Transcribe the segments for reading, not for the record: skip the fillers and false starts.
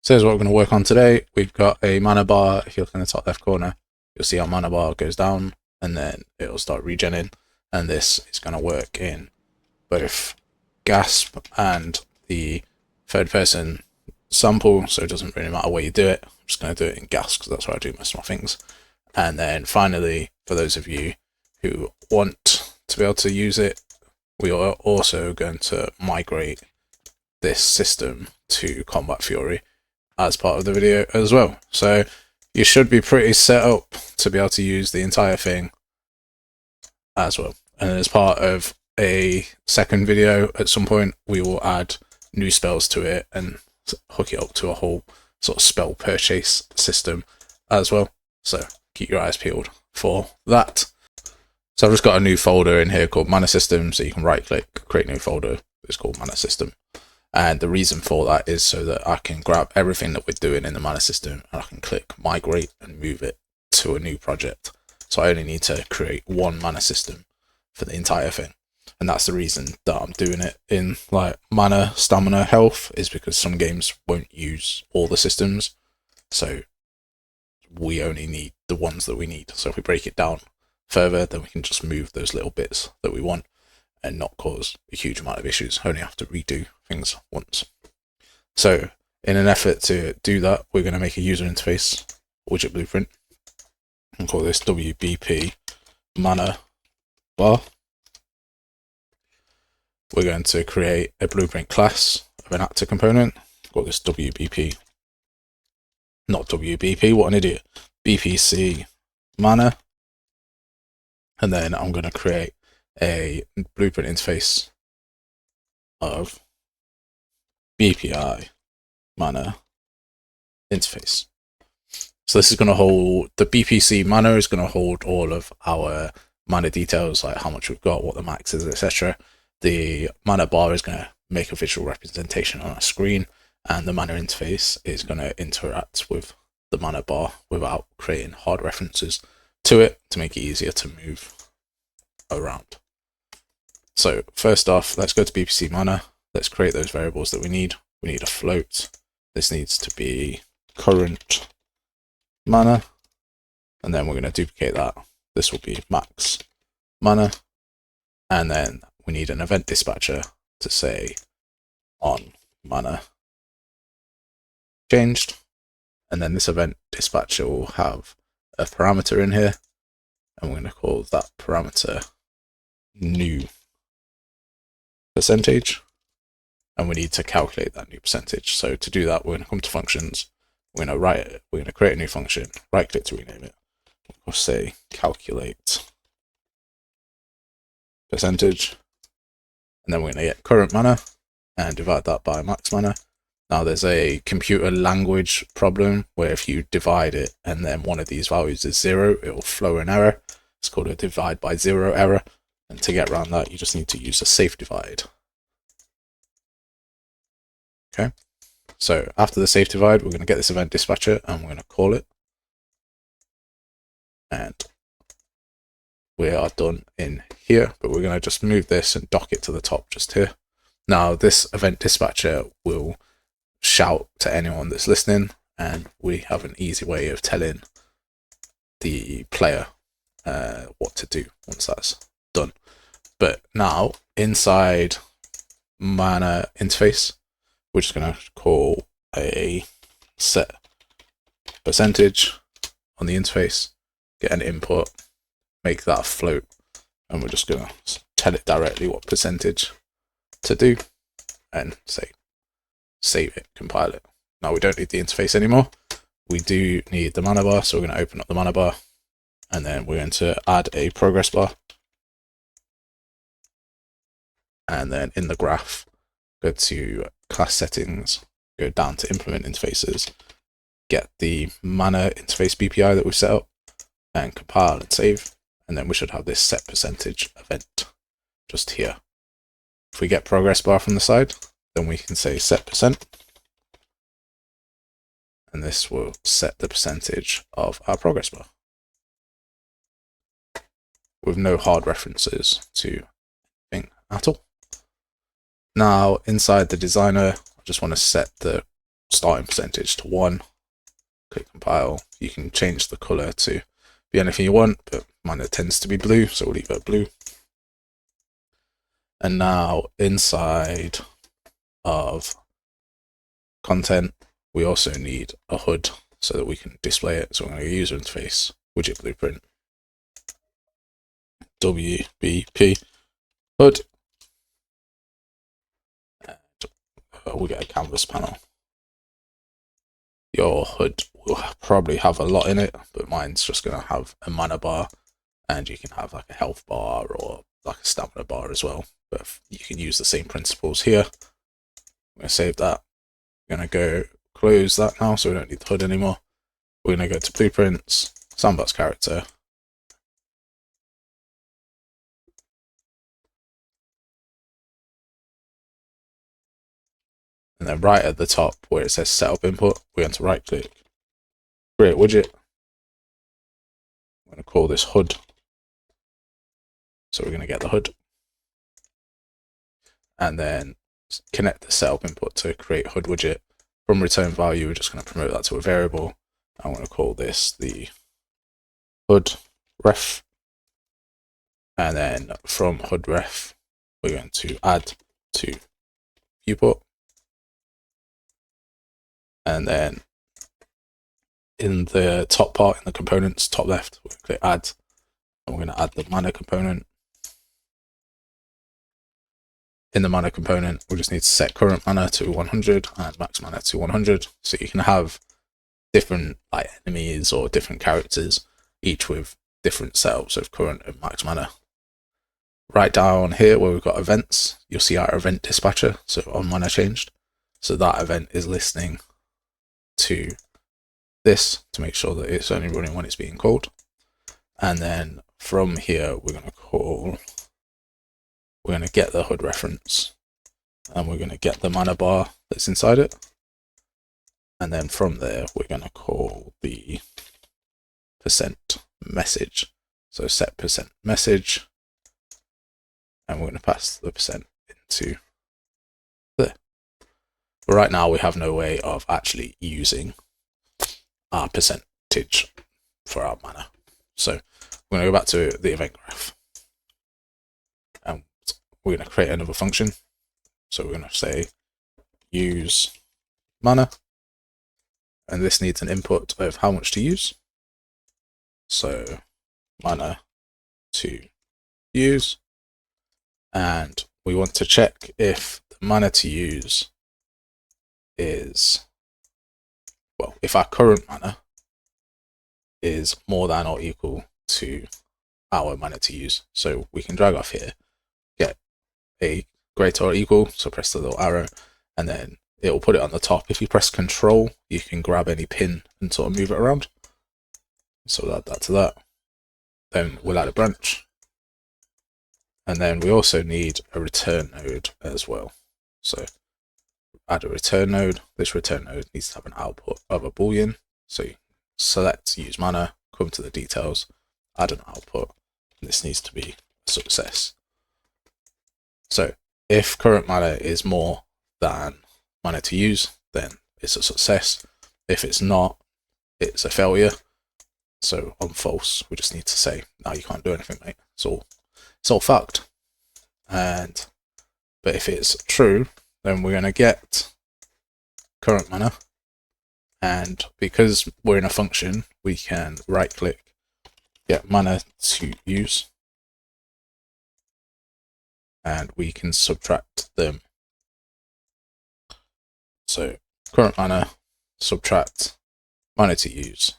So here's what we're going to work on today. We've got a mana bar. If you look in the top left corner, you'll see our mana bar goes down and then it'll start regenerating. And this is going to work in both GASP and the third person sample. So it doesn't really matter where you do it. I'm just going to do it in GASP because that's where I do most of my things. And then finally, for those of you who want to be able to use it, we are also going to migrate this system to Combat Fury as part of the video as well. So you should be pretty set up to be able to use the entire thing as well. And as part of a second video at some point, we will add new spells to it and hook it up to a whole sort of spell purchase system as well. So keep your eyes peeled for that. So I've just got a new folder in here called Mana System. So you can right click, create new folder. It's called Mana System. And the reason for that is so that I can grab everything that we're doing in the Mana System and I can click migrate and move it to a new project. So I only need to create one Mana System for the entire thing. And that's the reason that I'm doing it in like mana, stamina, health, is because some games won't use all the systems. So we only need the ones that we need. So if we break it down further, then we can just move those little bits that we want and not cause a huge amount of issues. Only have to redo things once. So in an effort to do that, we're going to make a user interface widget blueprint and call this WBP mana bar. We're going to create a blueprint class of an actor component. Call this WBP, not WBP, what an idiot, BPC mana. And then I'm going to create a blueprint interface of BPI mana interface. So this is going to hold, the BPC mana is going to hold all of our mana details, like how much we've got, what the max is, etc. The mana bar is going to make a visual representation on our screen, and the mana interface is going to interact with the mana bar without creating hard references to it to make it easier to move around. So first off, let's go to BPC mana. Let's create those variables that we need. We need a float. This needs to be current mana, and then we're going to duplicate that. This will be max mana, and then we need an event dispatcher to say on mana changed, and then this event dispatcher will have a parameter in here, and we're going to call that parameter new percentage, and we need to calculate that new percentage. So to do that, we're going to come to functions, we're going to create a new function, right click to rename it, we'll say calculate percentage, and then we're going to get current mana and divide that by max mana. Now there's a computer language problem where if you divide it and then one of these values is 0, it will throw an error. It's called a divide by 0 error. And to get around that, you just need to use a safe divide. Okay. So after the safe divide, we're going to get this event dispatcher and we're going to call it. And we are done in here, but we're going to just move this and dock it to the top just here. Now this event dispatcher will shout to anyone that's listening, and we have an easy way of telling the player what to do once that's done. But now inside mana interface, we're just going to call a set percentage on the interface, get an input, make that a float, and we're just going to tell it directly what percentage to do and say save it, compile it. Now we don't need the interface anymore. We do need the mana bar, so we're going to open up the mana bar, and then we're going to add a progress bar. And then in the graph, go to class settings, go down to implement interfaces, get the mana interface BPI that we've set up, and compile and save. And then we should have this set percentage event just here. If we get progress bar from the side, then we can say set percent, and this will set the percentage of our progress bar with no hard references to anything at all. Now inside the designer, I just want to set the starting percentage to 1. Click compile. You can change the color to be anything you want, but mine tends to be blue, so we'll leave it blue. And now inside of content, we also need a HUD so that we can display it. So we're going to go user interface, widget blueprint, WBP, HUD. And we'll get a canvas panel. Your HUD will probably have a lot in it, but mine's just going to have a mana bar, and you can have like a health bar or like a stamina bar as well. But you can use the same principles here. I'm going to save that. I'm going to go close that now, so we don't need the HUD anymore. We're going to go to blueprints, sandbox character. And then right at the top where it says setup input, we're going to right click, create widget. I'm going to call this HUD. So we're going to get the HUD. And then connect the setup input to create HUD widget. From return value, we're just going to promote that to a variable. I'm going to call this the HUD ref. And then from HUD ref, we're going to add to viewport. And then in the top part, in the components, top left, we're going to click add. And we're going to add the mana component. In the mana component, we just need to set current mana to 100 and max mana to 100. So you can have different like enemies or different characters, each with different setups of current and max mana. Right down here where we've got events, you'll see our event dispatcher. So on mana changed. So that event is listening to this to make sure that it's only running when it's being called. And then from here, we're going to get the HUD reference, and we're going to get the mana bar that's inside it. And then from there, we're going to call the percent message. So set percent message, and we're going to pass the percent into there. But right now, we have no way of actually using our percentage for our mana. So we're going to go back to the event graph. And we're going to create another function. So we're going to say use mana. And this needs an input of how much to use. So mana to use. And we want to check if the mana to use is, well, if our current mana is more than or equal to our mana to use. So we can drag off here, get a greater or equal, so press the little arrow, and then it will put it on the top. If you press Control, you can grab any pin and sort of move it around. So we'll add that to that. Then we'll add a branch. And then we also need a return node as well. So add a return node. This return node needs to have an output of a boolean. So you select use mana, come to the details, add an output. And this needs to be a success. So if current mana is more than mana to use, then it's a success. If it's not, it's a failure. So on false, we just need to say, no, you can't do anything, mate. It's all fucked. But if it's true, then we're going to get current mana. And because we're in a function, we can right click, get mana to use. And we can subtract them. So current mana, subtract mana to use.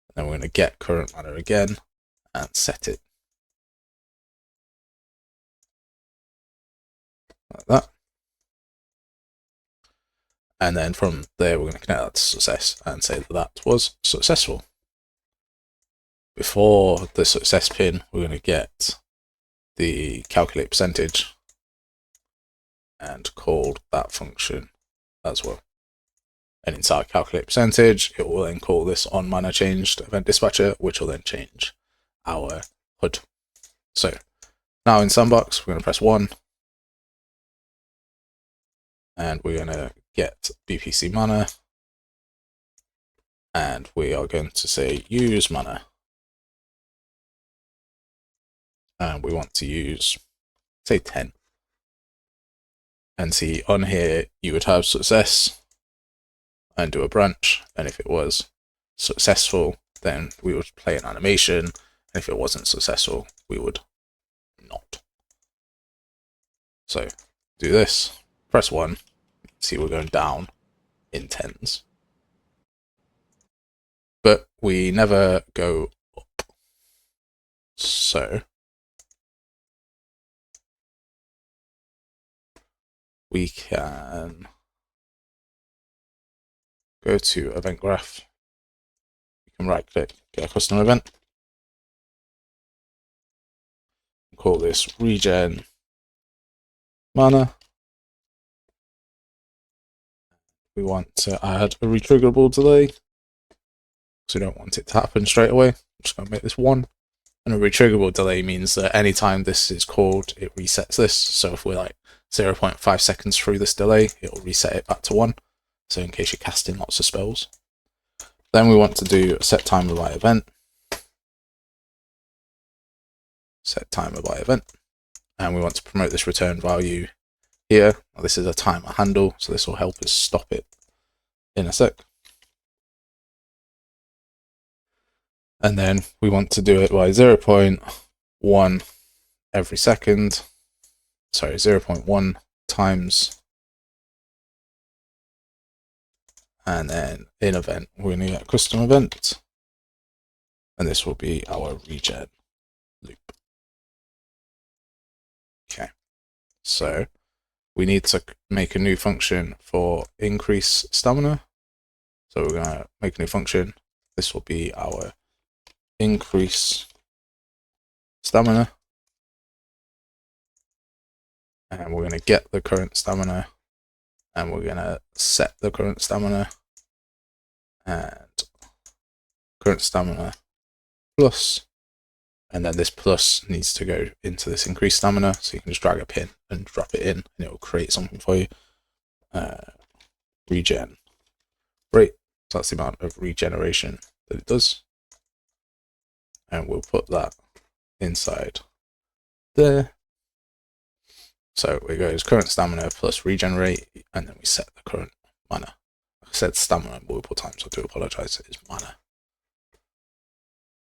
And then we're going to get current mana again and set it like that. And then from there, we're going to connect that to success and say that that was successful. Before the success pin, we're going to get the calculate percentage and call that function as well. And inside calculate percentage, it will then call this on mana changed event dispatcher, which will then change our HUD. So now in sandbox, we're going to press 1. And we're going to get BPC mana. and we are going to say use mana, and we want to use, say, 10. And see, on here you would have success and do a branch, and if it was successful, then we would play an animation, and if it wasn't successful, we would not. So do this, press 1, see we're going down in 10s, but we never go up. So we can go to event graph, we can right click, get a custom event, call this regen mana. We want to add a retriggerable delay, so we don't want it to happen straight away. I'm just going to make this 1. And a retriggerable delay means that anytime this is called, it resets this. So if we're like 0.5 seconds through this delay, it'll reset it back to 1. So in case you're casting lots of spells. Then we want to do set timer by event. Set timer by event. And we want to promote this return value here. This is a timer handle, so this will help us stop it in a sec. And then we want to do it by 0.1 every second. Sorry, 0.1 times. And then in event, we're going to get a custom event. And this will be our regen loop. Okay, so we need to make a new function for increase stamina. So we're going to make a new function. This will be our increase stamina. And we're going to get the current stamina. And we're going to set the current stamina. And current stamina plus. And then this plus needs to go into this increased stamina. So you can just drag a pin and drop it in, and it will create something for you. Regen rate. So that's the amount of regeneration that it does. And we'll put that inside there. So it goes current stamina plus regenerate, and then we set the current mana. I said stamina multiple times, I do apologize, it is mana.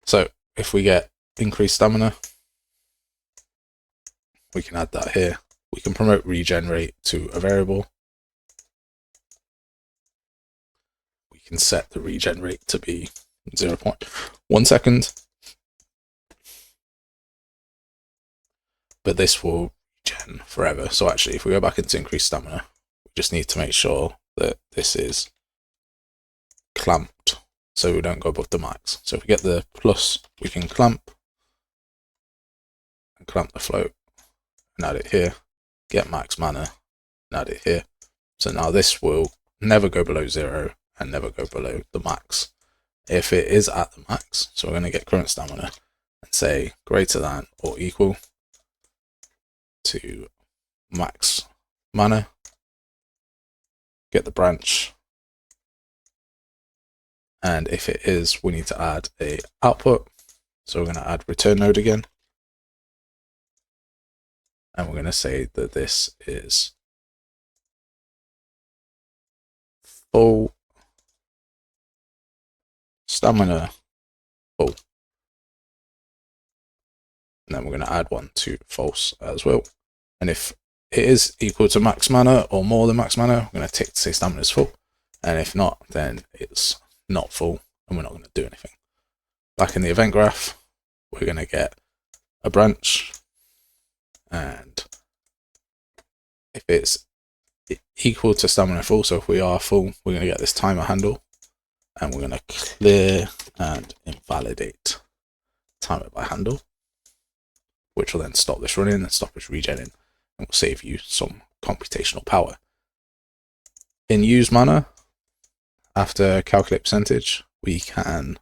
So if we get increased stamina, we can add that here. We can promote regenerate to a variable. We can set the regenerate to be 0.1 second. But this will regen forever. So actually, if we go back into increased stamina, we just need to make sure that this is clamped so we don't go above the max. So if we get the plus, we can clamp and clamp the float and add it here, get max mana and add it here. So now this will never go below 0 and never go below the max. If it is at the max, so we're going to get current stamina and say greater than or equal to max mana, get the branch, and if it is, we need to add a output. So we're going to add return node again, and we're going to say that this is full stamina full, and then we're going to add one to false as well. And if it is equal to max mana or more than max mana, we're going to tick to say stamina is full, and if not, then it's not full and we're not going to do anything. Back in the event graph, we're going to get a branch, and if it's equal to stamina full, so if we are full, we're going to get this timer handle, and we're going to clear and invalidate timer by handle, which will then stop this running and stop us regenning, and will save you some computational power. In use mana, after calculate percentage, we can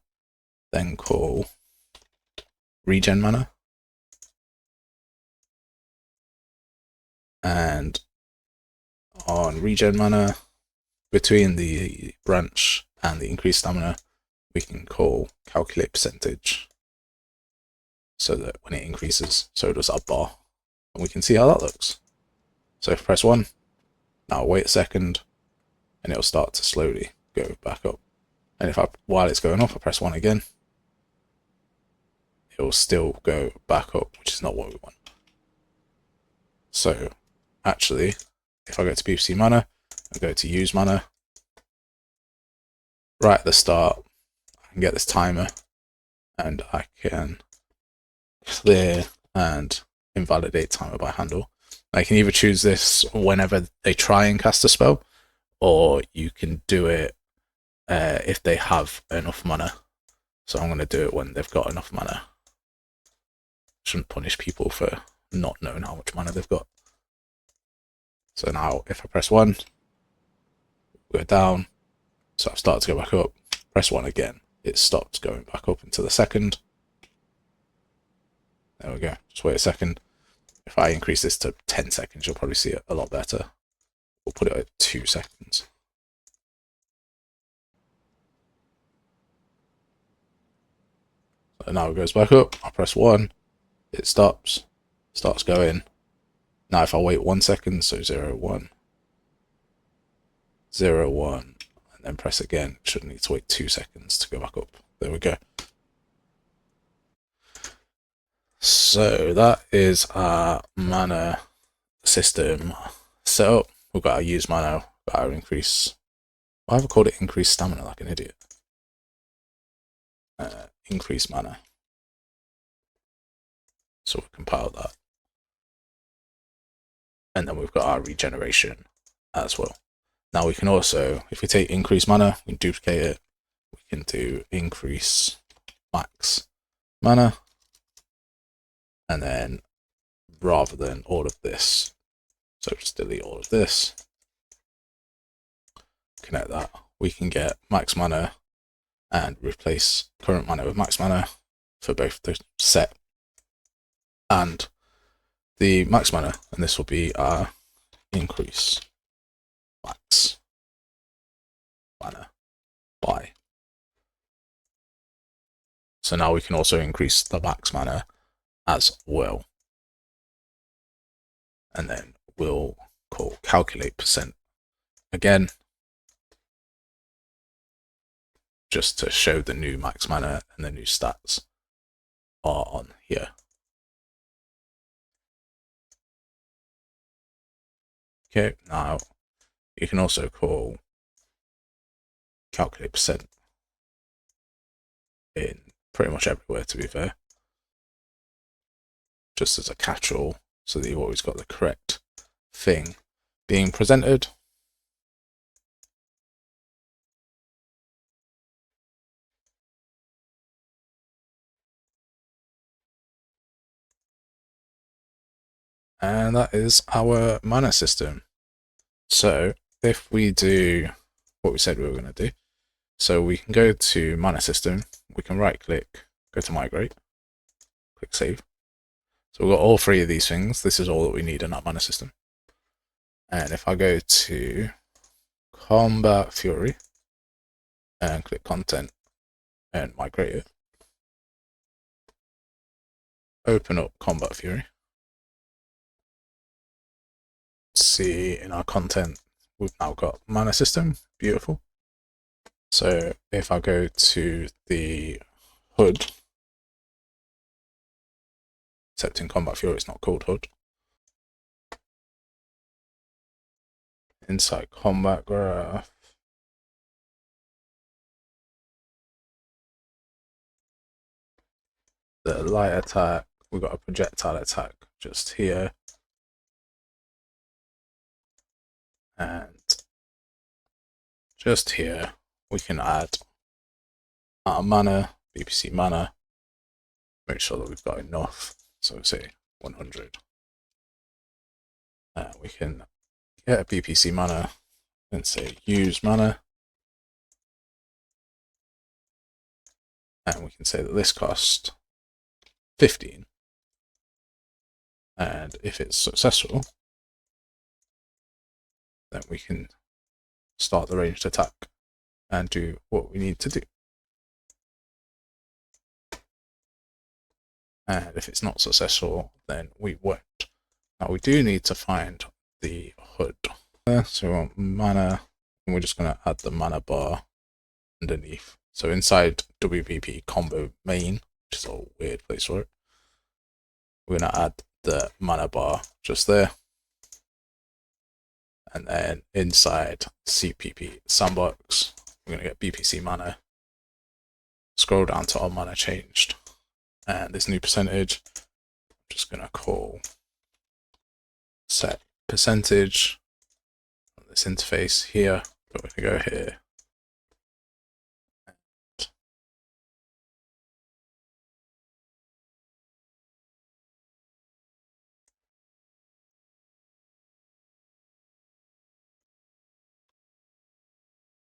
then call regen mana, and on regen mana, between the branch and the increased stamina, we can call calculate percentage, so that when it increases, so does our bar, and we can see how that looks. So if I press 1, now wait a second, and it'll start to slowly go back up. And if while it's going up, I press 1 again, it will still go back up, which is not what we want. So actually, if I go to BPC mana, I go to use mana, right at the start, I can get this timer, and I can clear and invalidate timer by handle. I can either choose this whenever they try and cast a spell, or you can do it if they have enough mana. So I'm going to do it when they've got enough mana. Shouldn't punish people for not knowing how much mana they've got. So now if I press 1, go down, so I've started to go back up, press 1 again, it stops going back up into the second. There we go, just wait a second. If I increase this to 10 seconds, you'll probably see it a lot better. We'll put it at 2 seconds. So now it goes back up, I press 1, it stops, starts going. Now if I wait 1 second, so 0, 1, 0, 1, and then press again, shouldn't need to wait 2 seconds to go back up. There we go. So that is our mana system set up. We've got our use mana, got our increase. Why have I called it increase stamina like an idiot? Increase mana. So we'll compile that. And then we've got our regeneration as well. Now we can also, if we take increase mana, we can duplicate it. We can do increase max mana. And then rather than all of this, so just delete all of this, connect that, we can get max mana and replace current mana with max mana for both the set and the max mana, and this will be our increase max mana by. So now we can also increase the max mana as well. And then we'll call calculate percent again, just to show the new max mana and the new stats are on here. Okay, now you can also call calculate percent in pretty much everywhere, to be fair, just as a catch-all, so that you've always got the correct thing being presented. And that is our mana system. So if we do what we said we were going to do, so we can go to mana system, we can right click, go to migrate, click save. So we've got all 3 of these things. This is all that we need in our mana system. And if I go to Combat Fury and click content and migrate it, open up Combat Fury, see in our content we've now got mana system. Beautiful. So if I go to the HUD, except in Combat Fury it's not called HUD, inside combat graph, the light attack, we've got a projectile attack just here, and just here we can add our mana, BPC mana, make sure that we've got enough, so say 100. We can get a BPC mana and say use mana, and we can say that this costs 15, and if it's successful, then we can start the ranged attack and do what we need to do. and if it's not successful, then we won't. Now we do need to find the HUD. So we want mana, and we're just going to add the mana bar underneath. So inside WPP combo main, which is a weird place for it, we're going to add the mana bar just there. And then inside CPP sandbox, we're going to get BPC mana. Scroll down to our mana changed. And this new percentage, I'm just going to call set percentage on this interface here. But we're going to go here. And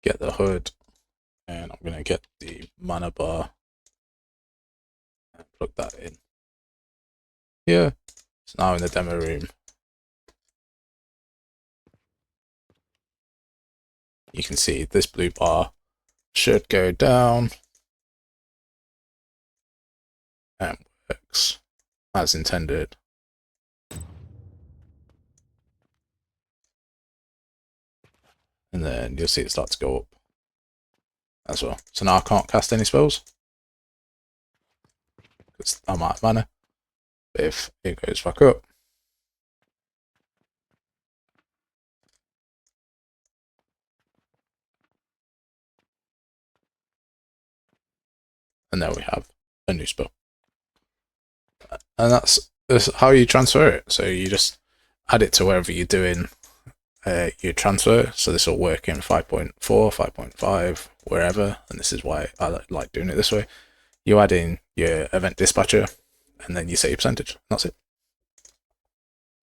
get the HUD. And I'm going to get the mana bar and plug that in here. So now in the demo room, you can see this blue bar should go down and works as intended. And then you'll see it start to go up as well. So now I can't cast any spells because I'm out of mana. But if it goes back up, and there we have a new spell. And that's how you transfer it. So you just add it to wherever you're doing your transfer. So this will work in 5.4, 5.5, wherever. And this is why I like doing it this way. You add in your event dispatcher, and then you set your percentage. That's it.